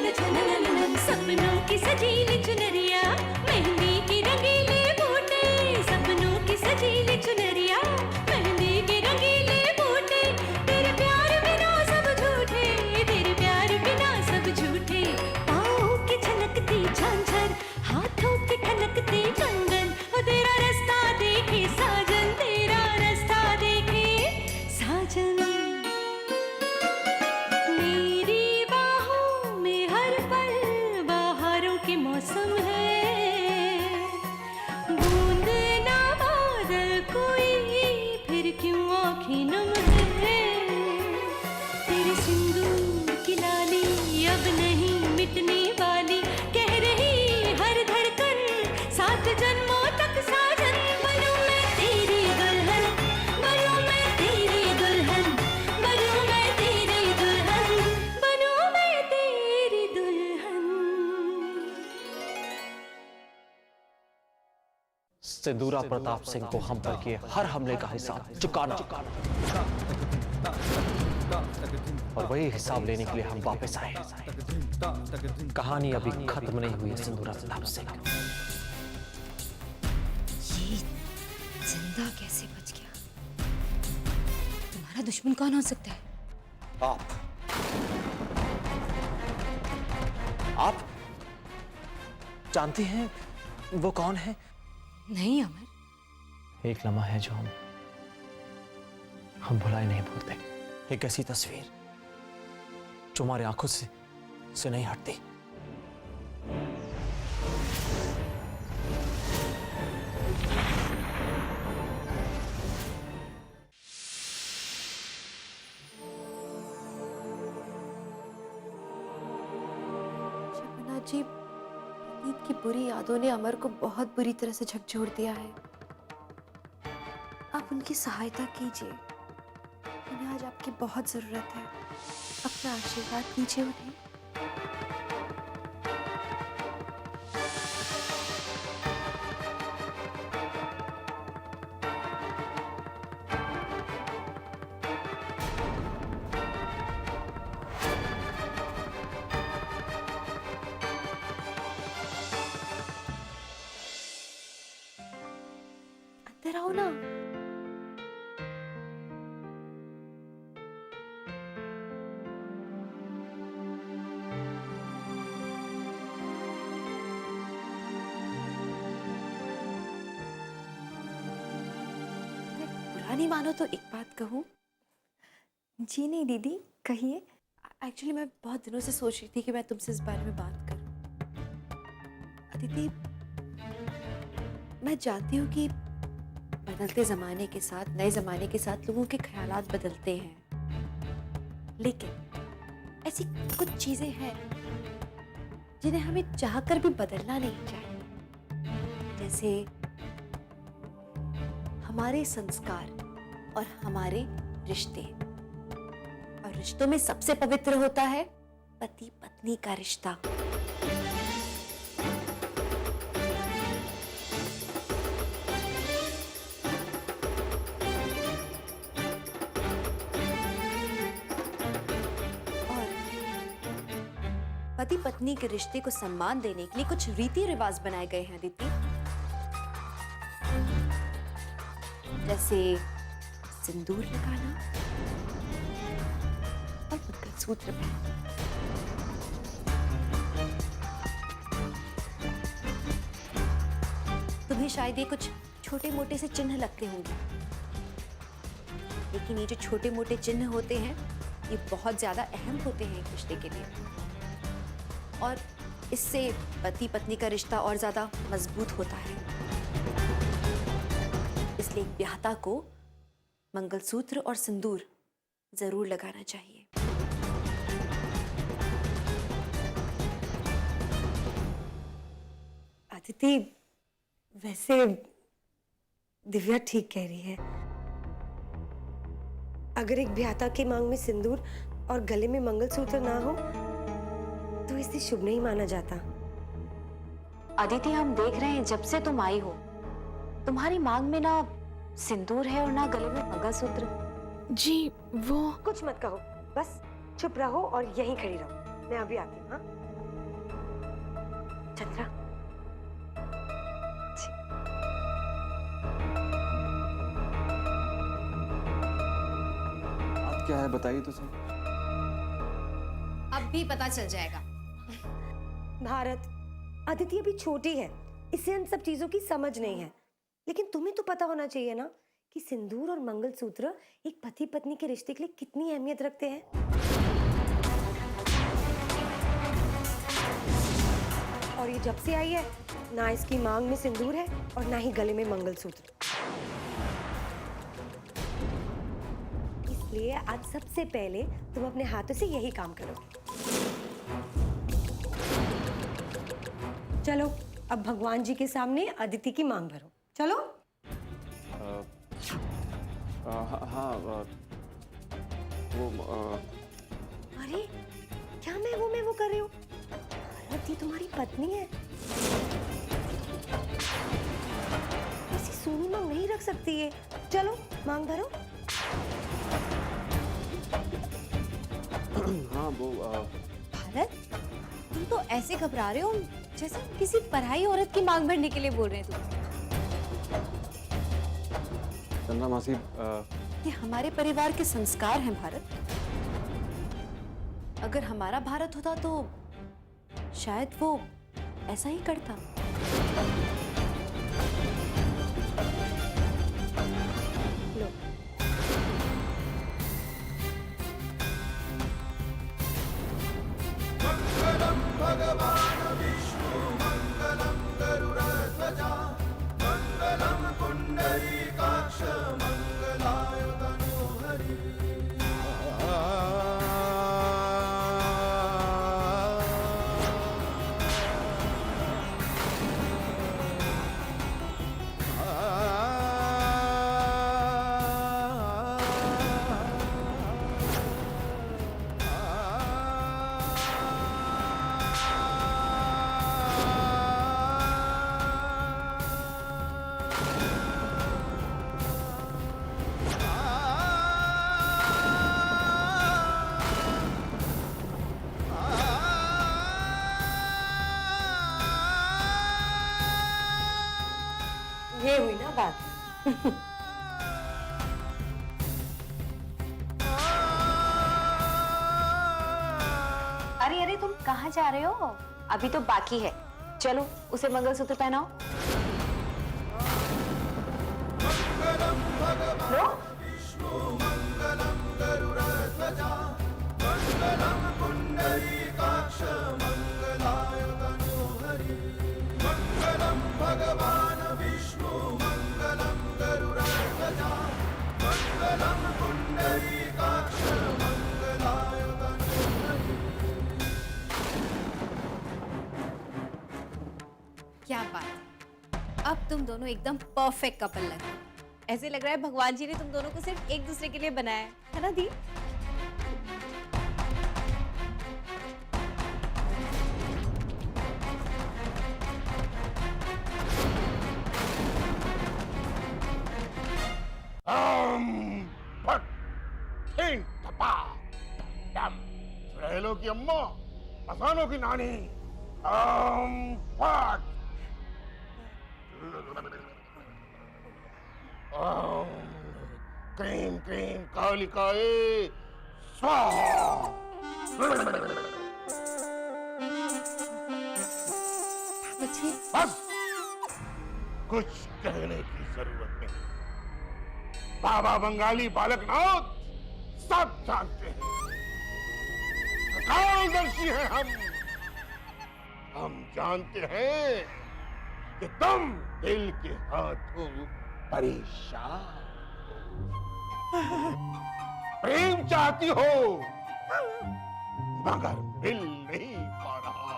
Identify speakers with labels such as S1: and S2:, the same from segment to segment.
S1: सपनों की सजीली चुनरिया, मेहंदी की रंगीले बूटे, सपनों की सजीली चुनरिया, मेहंदी की रंगीले बूटे, तेरे प्यार बिना सब झूठे, तेरे प्यार बिना सब झूठे, पाँव की छनकती झांझर, हाथों की ठनकती कंगन, ओ तेरा रास्ता देखे साजन, तेरा रास्ता देखे साजन। मेरी बाहों में हर पल बहारों के मौसम है, बूंद ना बादल कोई फिर क्यों आँखें नम है, तेरे सिंदूर की लाली अब नहीं मिटने वाली, कह रही हर धड़कन 7 जन्मों तक साजन। बनूं मैं तेरी दुल्हन, बनूं मैं तेरी दुल्हन, बनूं मैं तेरी दुल्हन, बनूं मैं तेरी दुल्हन।
S2: सिंदूरा प्रताप सिंह को हम पर किए हर हमले का हिसाब चुकाना, और वही हिसाब लेने के लिए हम वापस आए। कहानी अभी खत्म नहीं हुई है सिंदूरा प्रताप सिंह।
S3: ये जिंदा कैसे बच गया? तुम्हारा दुश्मन कौन हो सकता है?
S2: आप जानती हैं वो कौन है?
S3: नहीं अमर।
S2: एक लम्हा है जो हम भुलाए नहीं भूलते। एक ऐसी तस्वीर जो हमारी आंखों से नहीं हटती।
S4: शबना जी, अतीत की बुरी यादों ने अमर को बहुत बुरी तरह से झकझोर दिया है। आप उनकी सहायता कीजिए, उन्हें आज आपकी बहुत जरूरत है। अपना आशीर्वाद कीजिए उन्हें। अंदर आओ ना। बुरा नहीं मानो तो एक बात कहूँ? जी नहीं दीदी, कहिए। एक्चुअली मैं बहुत दिनों से सोच रही थी कि मैं तुमसे इस बारे में बात करूं। अदिति, मैं जानती हूँ कि बदलते ज़माने के साथ, नए ज़माने के साथ लोगों के ख्यालात बदलते हैं, लेकिन ऐसी कुछ चीज़ें हैं जिन्हें हमें चाहकर भी बदलना नहीं चाहिए। जैसे हमारे संस्कार और हमारे रिश्ते। और रिश्तों में सबसे पवित्र होता है पति पत्नी का रिश्ता। पति पत्नी के रिश्ते को सम्मान देने के लिए कुछ रीति रिवाज बनाए गए हैं दीदी। जैसे सिंदूर लगाना और मंगलसूत्र पहनना। तुम्हें शायद ये कुछ छोटे मोटे से चिन्ह लगते होंगे, लेकिन ये जो छोटे मोटे चिन्ह होते हैं ये बहुत ज्यादा अहम होते हैं एक रिश्ते के लिए, और इससे पति पत्नी का रिश्ता और ज्यादा मजबूत होता है। इसलिए एक ब्याहता को मंगलसूत्र और सिंदूर जरूर लगाना चाहिए।
S5: अदिति, वैसे दिव्या ठीक कह रही है। अगर एक ब्याहता की मांग में सिंदूर और गले में मंगलसूत्र ना हो तो इसे शुभ नहीं माना जाता।
S3: अदिति, हम देख रहे हैं जब से तुम आई हो तुम्हारी मांग में ना सिंदूर है और ना गले में मंगलसूत्र।
S4: जी वो
S5: कुछ मत कहो, बस चुप रहो और यहीं खड़ी रहो। मैं अभी आती हूँ। हाँ? चंद्रा,
S6: बात क्या है बताइए तो सही।
S4: अब भी पता चल जाएगा।
S5: भारत, अदिति अभी छोटी है, इसे इन सब चीजों की समझ नहीं है। लेकिन तुम्हें तो पता होना चाहिए ना कि सिंदूर और मंगलसूत्र एक पति पत्नी के रिश्ते के लिए कितनी अहमियत रखते हैं। और ये जब से आई है, ना इसकी मांग में सिंदूर है और ना ही गले में मंगलसूत्र। इसलिए आज सबसे पहले तुम अपने हाथों से यही काम करो। चलो अब भगवान जी के सामने अदिति की मांग भरो। चलो।
S6: हाँ वो
S5: अरे क्या मैं वो कर रही हूँ? भारत, ये तुम्हारी पत्नी है, ऐसी सोनी मांग नहीं रख सकती है। चलो मांग भरो।
S6: हाँ वो
S4: भारत, तुम तो ऐसे घबरा रहे हो जैसे किसी पराई औरत की मांग भरने के लिए बोल रहे हैं तुम।
S6: चंद्रा मासी,
S4: ये हमारे परिवार के संस्कार हैं भारत। अगर हमारा भारत होता तो शायद वो ऐसा ही करता।
S5: लो। ये हुई ना बात।
S3: अरे अरे, तुम कहाँ जा रहे हो? अभी तो बाकी है। चलो उसे मंगलसूत्र पहनाओ। लो।
S4: क्या बात, अब तुम दोनों एकदम परफेक्ट कपल लगे। ऐसे लग रहा है भगवान जी ने तुम दोनों को सिर्फ एक दूसरे के लिए बनाया है ना दी?
S7: सुहेलों की अम्मा, मसानों की नानी। फट। क्रीम क्रीम कालिकाए स्वाहा। बस, कुछ कहने की जरूरत नहीं। बाबा बंगाली बालकनाथ सब जानते हैं। अकालदर्शी हैं हम जानते हैं कि तुम दिल के हाथों परेशान प्रेम चाहती हो मगर मिल नहीं पा रहा।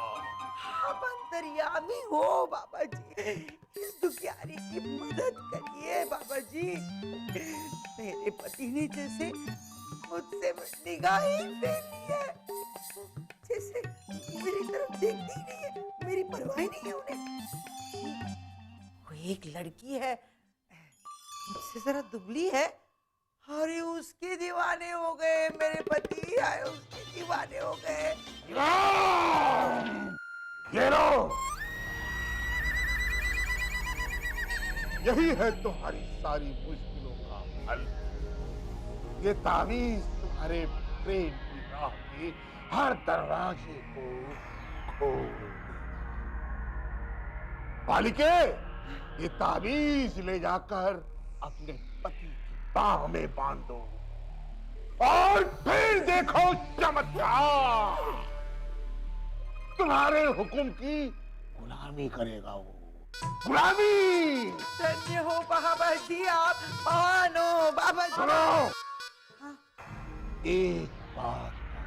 S8: आप अंतर्यामी हो बाबा जी, इस दुखियारी की मदद करिए बाबा जी। मेरे पति ने जैसे मुझसे निगाह ही फेर ली है, जैसे मेरी तरफ देखती ही नहीं है, मेरी परवाह ही नहीं है उन्हें। वो एक लड़की है, मुझसे जरा दुबली है, अरे उसके दीवाने हो गए मेरे पति, आए उसके दीवाने हो गए।
S7: ये लो यही है तुम्हारी सारी मुश्किलों का हल। ये तावीज तुम्हारे प्रेम की राह के हर दरवाजे को खोल दे। बालिके, ये तावीज ले जाकर अपने पति की बाह में बांधो और फिर देखो चमत्कार। तुम्हारे हुक्म की गुलामी करेगा वो। गुलामी।
S8: धन्य हो बाबा जी, आप महान हो बाबा जी।
S7: सुनो, एक बात का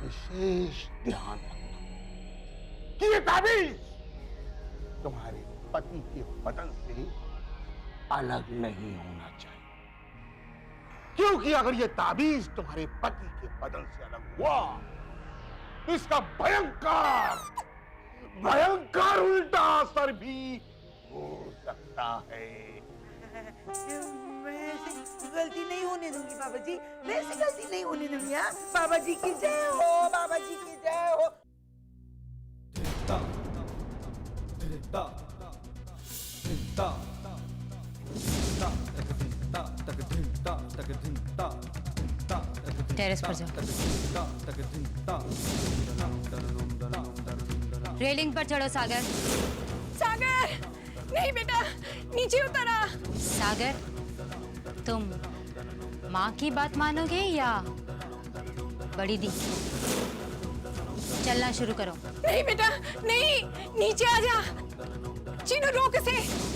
S7: विशेष ध्यान रखना कि ये ताबीज तुम्हारे पति के बदन से अलग नहीं होना चाहिए, क्योंकि अगर ये ताबीज तुम्हारे पति के बदन से अलग हुआ तो इसका भयंकर उल्टा असर भी हो सकता है।
S8: मैं ऐसी गलती नहीं होने दूंगी बाबा जी, मैं ऐसी गलती नहीं होने दूंगी। हाँ? बाबा जी की जय हो, बाबा जी की जय हो।
S9: टेरेस पर जाओ, रेलिंग पर चढ़ो। सागर,
S4: सागर, नहीं बेटा, नीचे उतरा।
S9: सागर, तुम माँ की बात मानोगे या बड़ी दी? चलना शुरू करो।
S4: नहीं बेटा, नहीं, नीचे आ जा। चीनू, रोक इसे।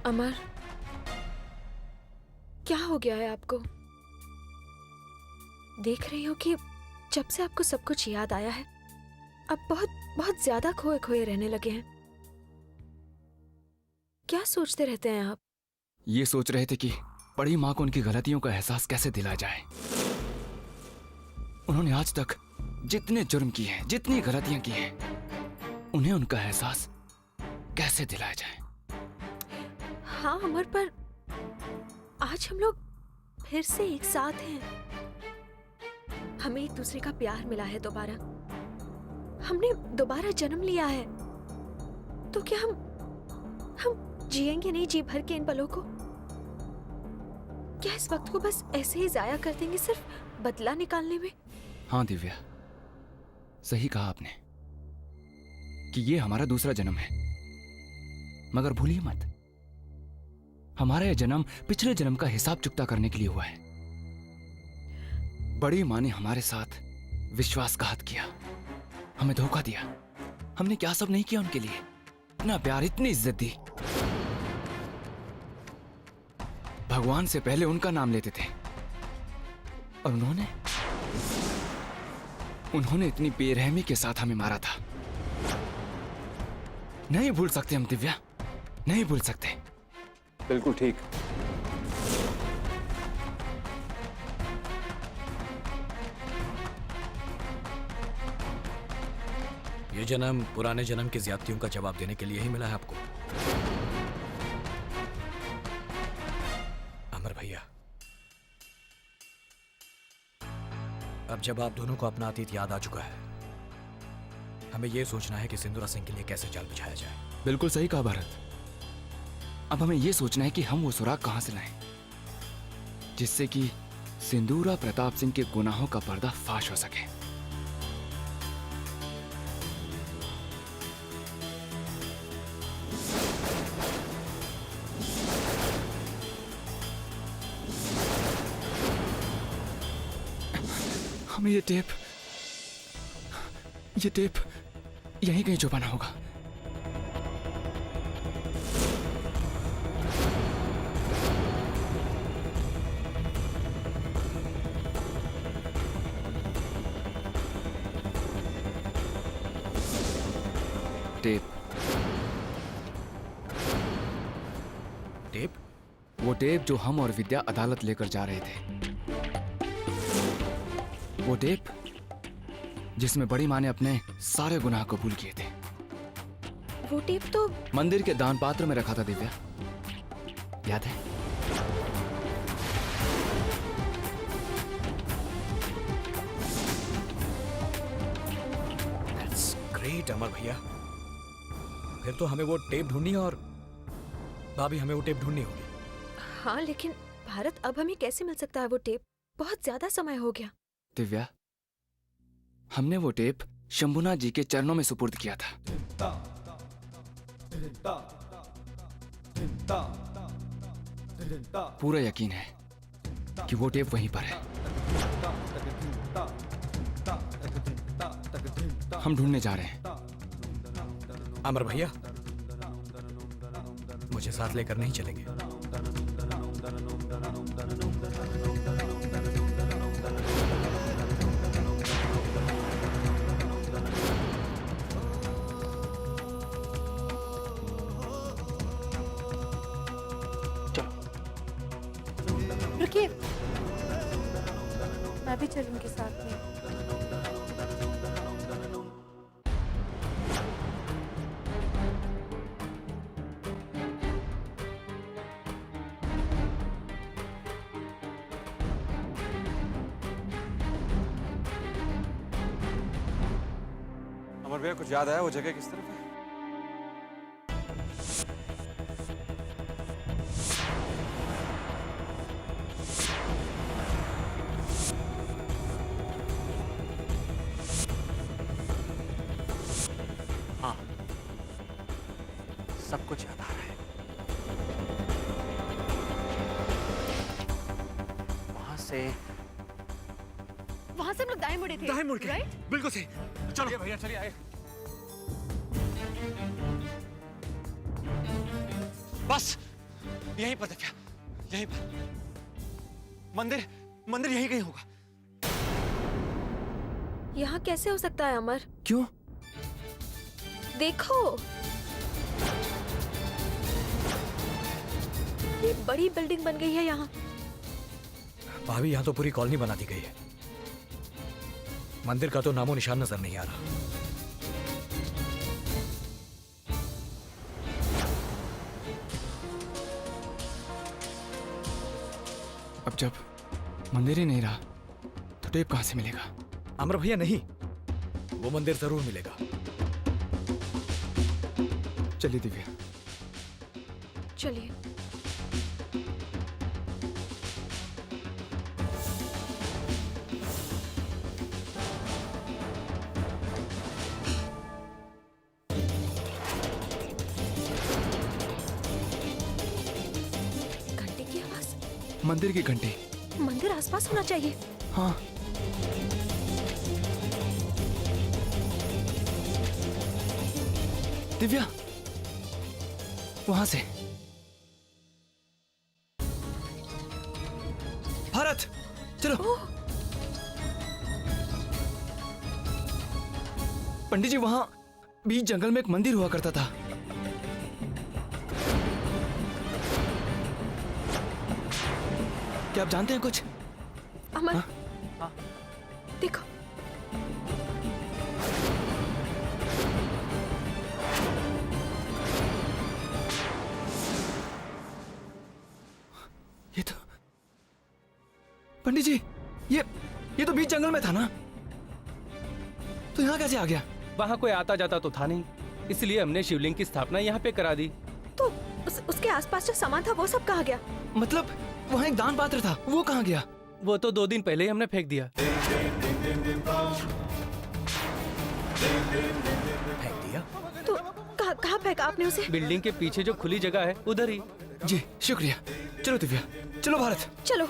S4: अमर, क्या हो गया है आपको? देख रही हो कि जब से आपको सब कुछ याद आया है, अब बहुत बहुत ज्यादा खोए खोए रहने लगे हैं। क्या सोचते रहते हैं आप?
S10: ये सोच रहे थे कि बड़ी माँ को उनकी गलतियों का एहसास कैसे दिलाया जाए। उन्होंने आज तक जितने जुर्म किए हैं, जितनी गलतियां की हैं, उन्हें उनका एहसास कैसे दिलाया जाए।
S4: हाँ अमर, पर आज हम लोग फिर से एक साथ हैं। हमें एक दूसरे का प्यार मिला है दोबारा। हमने दोबारा जन्म लिया है। तो क्या हम जिएंगे नहीं जी भर के इन पलों को? क्या इस वक्त को बस ऐसे ही जाया कर देंगे सिर्फ बदला निकालने में?
S10: हाँ दिव्या, सही कहा आपने कि ये हमारा दूसरा जन्म है। मगर भूलिए मत, हमारा यह जन्म पिछले जन्म का हिसाब चुकता करने के लिए हुआ है। बड़ी माँ ने हमारे साथ विश्वासघात किया, हमें धोखा दिया। हमने क्या सब नहीं किया उनके लिए, इतना प्यार, इतनी इज्जत दी। भगवान से पहले उनका नाम लेते थे और उन्होंने इतनी बेरहमी के साथ हमें मारा था। नहीं भूल सकते हम दिव्या, नहीं भूल सकते।
S6: बिल्कुल ठीक।
S2: ये जन्म पुराने जन्म की ज्यादतियों का जवाब देने के लिए ही मिला है आपको। अमर भैया, अब जब आप दोनों को अपना अतीत याद आ चुका है, हमें यह सोचना है कि सिंदूरा सिंह के लिए कैसे जाल बिछाया जाए।
S10: बिल्कुल सही कहा भारत। अब हमें यह सोचना है कि हम वो सुराग कहां से लाएं, जिससे कि सिंदूरा प्रताप सिंह के गुनाहों का पर्दा फाश हो सके। हमें ये टेप यहीं कहीं छुपाना होगा।
S2: टेप?
S10: वो टेप जो हम और विद्या अदालत लेकर जा रहे थे। वो टेप जिसमें बड़ी माँ ने अपने सारे गुनाह कबूल किए थे।
S4: वो टेप तो
S10: मंदिर के दान पात्र में रखा था दिव्या, याद है?
S11: That's great, अमर भैया। फिर तो हमें वो टेप ढूंढनी है और भाभी हमें वो टेप ढूंढनी होगी।
S4: हाँ, लेकिन भारत अब हमें कैसे मिल सकता है वो टेप? बहुत ज्यादा समय हो गया।
S10: दिव्या, हमने वो टेप शंभुनाथ जी के चरणों में सुपुर्द किया था। पूरा यकीन है कि वो टेप वहीं पर है। हम ढूंढने जा रहे हैं।
S11: अमर भैया, मुझे साथ लेकर नहीं चलेंगे?
S4: रुकिए, मैं भी चलूंगी साथ में।
S6: अमर भैया कुछ याद आया वो जगह किस तरफ है?
S2: हाँ, सब कुछ याद आ रहा है।
S4: वहां से हम लोग दाएं मुड़े थे।
S2: दाएं मुड़ के,
S4: राइट?
S2: बिल्कुल सही। चलो भैया, चलिए आए। बस यहीं पर दिव्या, यहीं पर। मंदिर यहीं कहीं होगा।
S4: यहाँ कैसे हो सकता है अमर?
S10: क्यों?
S4: देखो, ये बड़ी बिल्डिंग बन गई है यहाँ।
S11: भाभी, यहाँ तो पूरी कॉलोनी बना दी गई है। मंदिर का तो नामो निशान नजर नहीं आ रहा।
S10: अब जब मंदिर ही नहीं रहा तो टेप कहां से मिलेगा?
S11: अमर भैया, नहीं, वो मंदिर जरूर मिलेगा।
S10: चलिए दिव्या।
S4: चलिए। घंटे की आवाज।
S10: मंदिर की घंटी।
S4: मंदिर आसपास होना चाहिए।
S10: हाँ। दिव्या, वहां से। भारत, चलो। पंडित जी, वहां बीच जंगल में एक मंदिर हुआ करता था। क्या आप जानते हैं कुछ?
S4: अमर,
S10: हाँ?
S4: देखो।
S10: ये तो पंडित जी, ये तो बीच जंगल में था ना? तो यहाँ कैसे आ गया?
S12: वहाँ कोई आता जाता तो था नहीं, इसलिए हमने शिवलिंग की स्थापना यहाँ पे करा दी।
S4: तो उसके आसपास जो सामान था वो सब कहाँ गया?
S10: मतलब वहाँ एक दान पात्र था, वो कहाँ गया?
S12: वो तो 2 दिन पहले ही हमने फेंक दिया।
S11: फेंक दिया?
S4: तो कहाँ फेंका आपने उसे?
S12: बिल्डिंग के पीछे जो खुली जगह है उधर ही।
S10: जी शुक्रिया। चलो दिव्या, चलो भारत,
S4: चलो।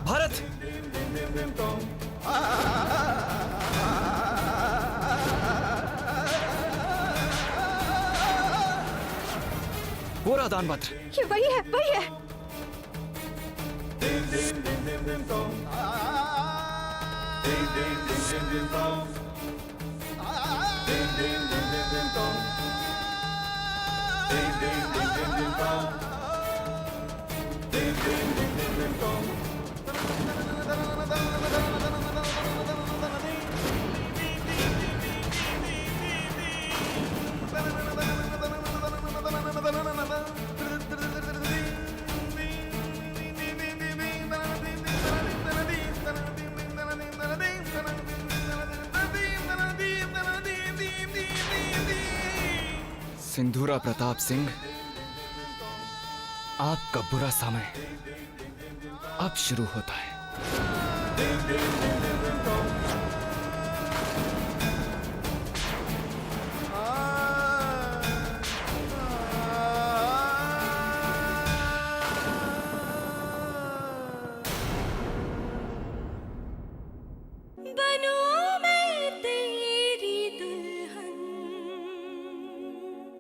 S10: भारत, वो रहा दान पत्र।
S4: ये वही है, वही है।
S10: सिंधूरा प्रताप सिंह, आपका बुरा समय अब शुरू होता है।